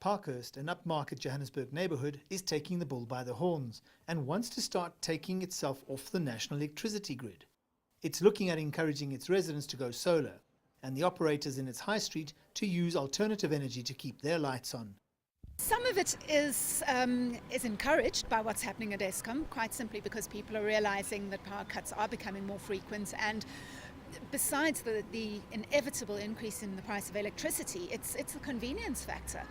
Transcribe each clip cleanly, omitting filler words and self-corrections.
Parkhurst, an upmarket Johannesburg neighbourhood, is taking the bull by the horns and wants to start taking itself off the national electricity grid. It's looking at encouraging its residents to go solar and the operators in its high street to use alternative energy to keep their lights on. Some of it is encouraged by what's happening at Eskom, quite simply because people are realising that power cuts are becoming more frequent, and besides the inevitable increase in the price of electricity, it's the convenience factor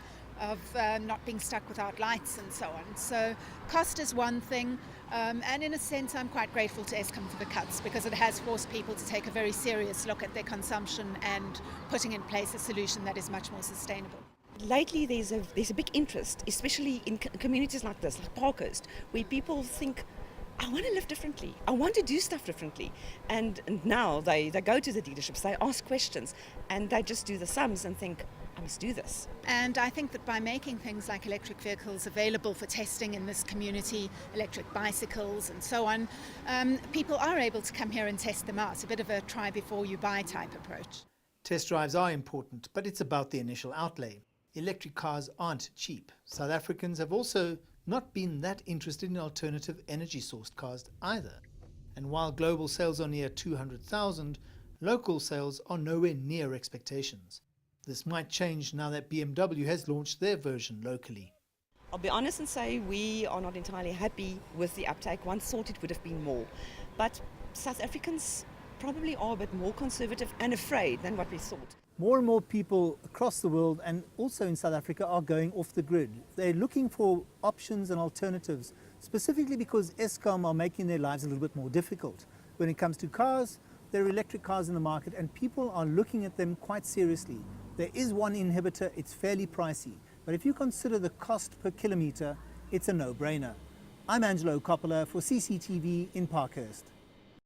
of not being stuck without lights and so on. So cost is one thing, and in a sense I'm quite grateful to Eskom for the cuts, because it has forced people to take a very serious look at their consumption and putting in place a solution that is much more sustainable. Lately there's a big interest, especially in communities like this, like Parkhurst, where people think, I want to live differently, I want to do stuff differently. And now they go to the dealerships, they ask questions, and they just do the sums and think, I must do this. And I think that by making things like electric vehicles available for testing in this community, electric bicycles and so on, people are able to come here and test them out. A bit of a try before you buy type approach. Test drives are important, but it's about the initial outlay. Electric cars aren't cheap. South Africans have also not been that interested in alternative energy sourced cars either. And while global sales are near 200,000, local sales are nowhere near expectations. This might change now that BMW has launched their version locally. I'll be honest and say we are not entirely happy with the uptake. One thought it would have been more. But South Africans probably are a bit more conservative and afraid than what we thought. More and more people across the world and also in South Africa are going off the grid. They're looking for options and alternatives, specifically because Eskom are making their lives a little bit more difficult. When it comes to cars, there are electric cars in the market and people are looking at them quite seriously. There is one inhibitor, it's fairly pricey, but if you consider the cost per kilometre, it's a no-brainer. I'm Angelo Coppola for CCTV in Parkhurst.